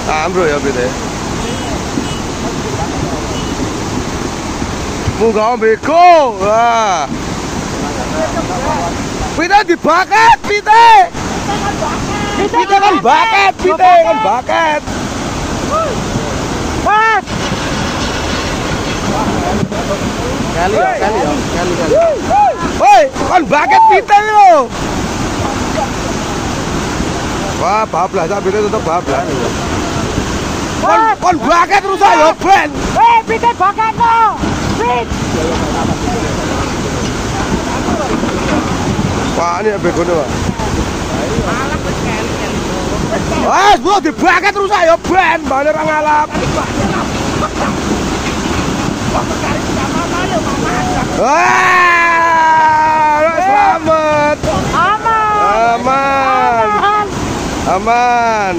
Amro ya bete. Munggah beko. Wah. Pite dibaket, pite. Pite kan baket, pite kan baket. Mas. Kali. Woi, kan baket pite yo. Wah, bablas, tapi itu tetap bablas. Kon baket rusak yo, Ben. Pite baket no. Pit. Wah, ini begone, Pak. Wah, buat dibaket rusak yo, Ben. Bane ra ngalap. Wah, selamat. Aman. Aman.